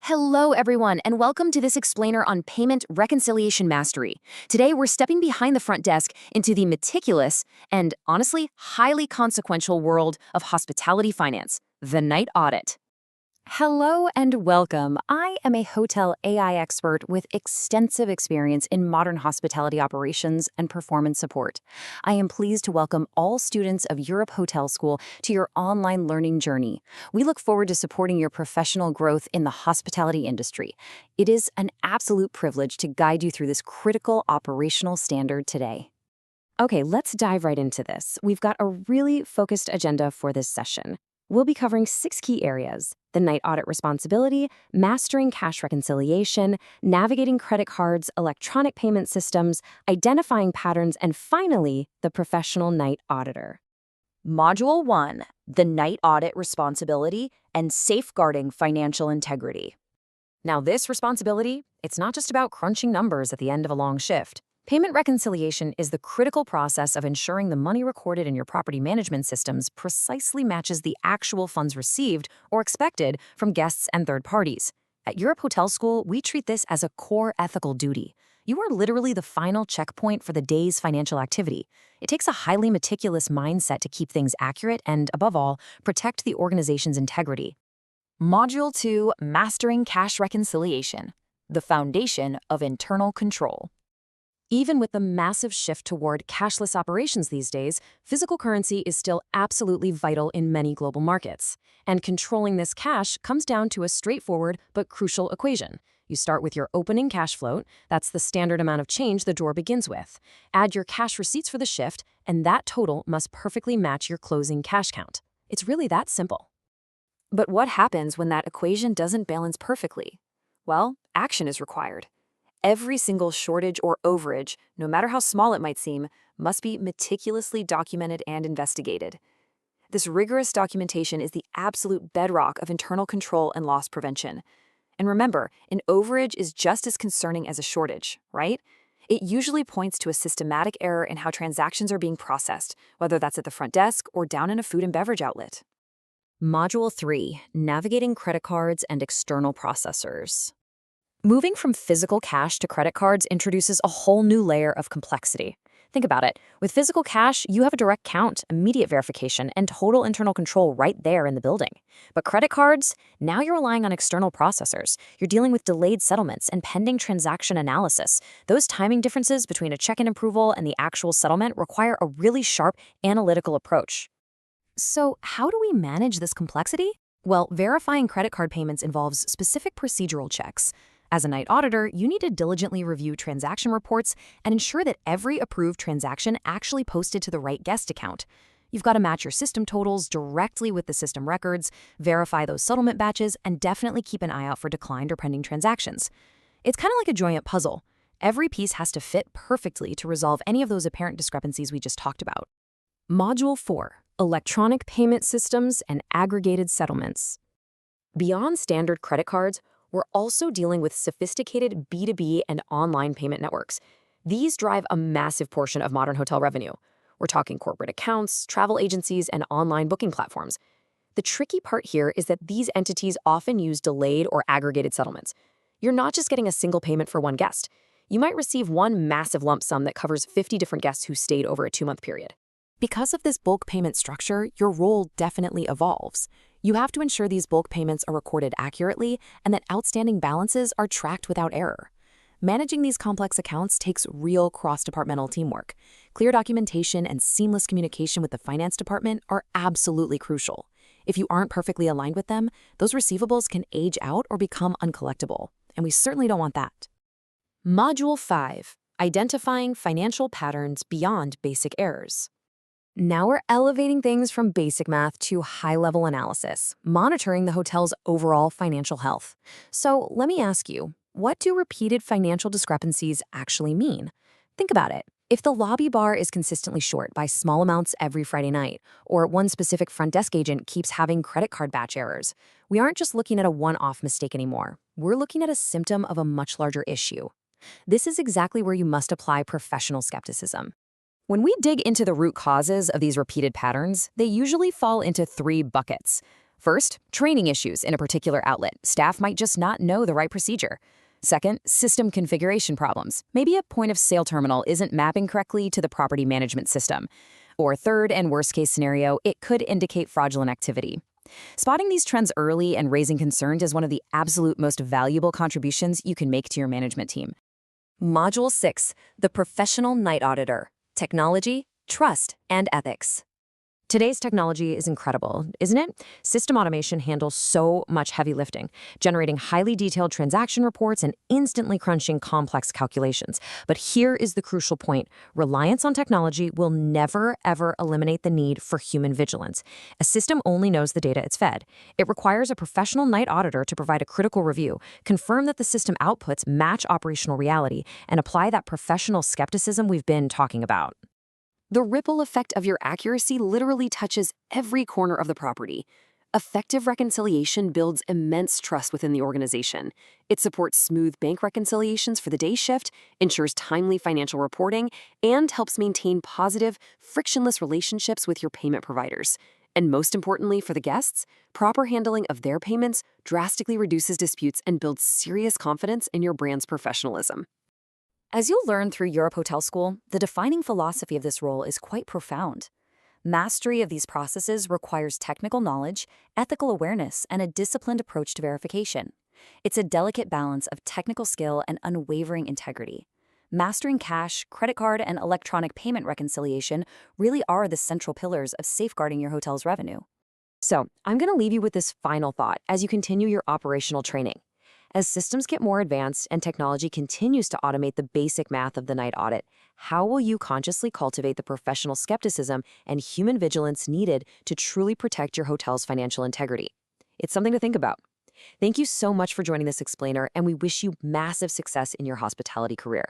Hello, everyone, and welcome to this explainer on payment reconciliation mastery. Today, we're stepping behind the front desk into the meticulous and, honestly, highly consequential world of hospitality finance, the night audit. Hello and welcome. I am a hotel AI expert with extensive experience in modern hospitality operations and performance support. I am pleased to welcome all students of Europe Hotel School to your online learning journey. We look forward to supporting your professional growth in the hospitality industry. It is an absolute privilege to guide you through this critical operational standard today. Okay, let's dive right into this. We've got a really focused agenda for this session. We'll be covering 6 key areas: the night audit responsibility, mastering cash reconciliation, navigating credit cards, electronic payment systems, identifying patterns, and finally, the professional night auditor. Module 1, the night audit responsibility and safeguarding financial integrity. Now, this responsibility, it's not just about crunching numbers at the end of a long shift. Payment reconciliation is the critical process of ensuring the money recorded in your property management systems precisely matches the actual funds received or expected from guests and third parties. At Europe Hotel School, we treat this as a core ethical duty. You are literally the final checkpoint for the day's financial activity. It takes a highly meticulous mindset to keep things accurate and, above all, protect the organization's integrity. Module 2, mastering cash reconciliation, the foundation of internal control. Even with the massive shift toward cashless operations these days, physical currency is still absolutely vital in many global markets. And controlling this cash comes down to a straightforward but crucial equation. You start with your opening cash float, that's the standard amount of change the drawer begins with. Add your cash receipts for the shift, and that total must perfectly match your closing cash count. It's really that simple. But what happens when that equation doesn't balance perfectly? Well, action is required. Every single shortage or overage, no matter how small it might seem, must be meticulously documented and investigated. This rigorous documentation is the absolute bedrock of internal control and loss prevention. And remember, an overage is just as concerning as a shortage, right? It usually points to a systematic error in how transactions are being processed, whether that's at the front desk or down in a food and beverage outlet. Module 3, navigating credit cards and external processors. Moving from physical cash to credit cards introduces a whole new layer of complexity. Think about it. With physical cash, you have a direct count, immediate verification, and total internal control right there in the building. But credit cards, now you're relying on external processors. You're dealing with delayed settlements and pending transaction analysis. Those timing differences between a check-in approval and the actual settlement require a really sharp analytical approach. So, how do we manage this complexity? Well, verifying credit card payments involves specific procedural checks. As a night auditor, you need to diligently review transaction reports and ensure that every approved transaction actually posted to the right guest account. You've got to match your system totals directly with the system records, verify those settlement batches, and definitely keep an eye out for declined or pending transactions. It's kind of like a joint puzzle. Every piece has to fit perfectly to resolve any of those apparent discrepancies we just talked about. Module 4, electronic payment systems and aggregated settlements. Beyond standard credit cards, we're also dealing with sophisticated B2B and online payment networks. These drive a massive portion of modern hotel revenue. We're talking corporate accounts, travel agencies, and online booking platforms. The tricky part here is that these entities often use delayed or aggregated settlements. You're not just getting a single payment for one guest. You might receive one massive lump sum that covers 50 different guests who stayed over a 2-month period. Because of this bulk payment structure, your role definitely evolves. You have to ensure these bulk payments are recorded accurately and that outstanding balances are tracked without error. Managing these complex accounts takes real cross-departmental teamwork. Clear documentation and seamless communication with the finance department are absolutely crucial. If you aren't perfectly aligned with them, those receivables can age out or become uncollectible, and we certainly don't want that. Module 5, identifying financial patterns beyond basic errors. Now we're elevating things from basic math to high-level analysis, monitoring the hotel's overall financial health. So let me ask you, what do repeated financial discrepancies actually mean? Think about it. If the lobby bar is consistently short by small amounts every Friday night, or one specific front desk agent keeps having credit card batch errors, we aren't just looking at a one-off mistake anymore. We're looking at a symptom of a much larger issue. This is exactly where you must apply professional skepticism. When we dig into the root causes of these repeated patterns, they usually fall into 3 buckets. First, training issues in a particular outlet. Staff might just not know the right procedure. Second, system configuration problems. Maybe a point of sale terminal isn't mapping correctly to the property management system. Or third, and worst case scenario, it could indicate fraudulent activity. Spotting these trends early and raising concerns is one of the absolute most valuable contributions you can make to your management team. Module 6, the Professional Night Auditor: Technology, Trust, and Ethics. Today's technology is incredible, isn't it? System automation handles so much heavy lifting, generating highly detailed transaction reports and instantly crunching complex calculations. But here is the crucial point. Reliance on technology will never, ever eliminate the need for human vigilance. A system only knows the data it's fed. It requires a professional night auditor to provide a critical review, confirm that the system outputs match operational reality, and apply that professional skepticism we've been talking about. The ripple effect of your accuracy literally touches every corner of the property. Effective reconciliation builds immense trust within the organization. It supports smooth bank reconciliations for the day shift, ensures timely financial reporting, and helps maintain positive, frictionless relationships with your payment providers. And most importantly for the guests, proper handling of their payments drastically reduces disputes and builds serious confidence in your brand's professionalism. As you'll learn through Europe Hotel School, the defining philosophy of this role is quite profound. Mastery of these processes requires technical knowledge, ethical awareness, and a disciplined approach to verification. It's a delicate balance of technical skill and unwavering integrity. Mastering cash, credit card, and electronic payment reconciliation really are the central pillars of safeguarding your hotel's revenue. So, I'm going to leave you with this final thought as you continue your operational training. As systems get more advanced and technology continues to automate the basic math of the night audit, how will you consciously cultivate the professional skepticism and human vigilance needed to truly protect your hotel's financial integrity? It's something to think about. Thank you so much for joining this explainer, and we wish you massive success in your hospitality career.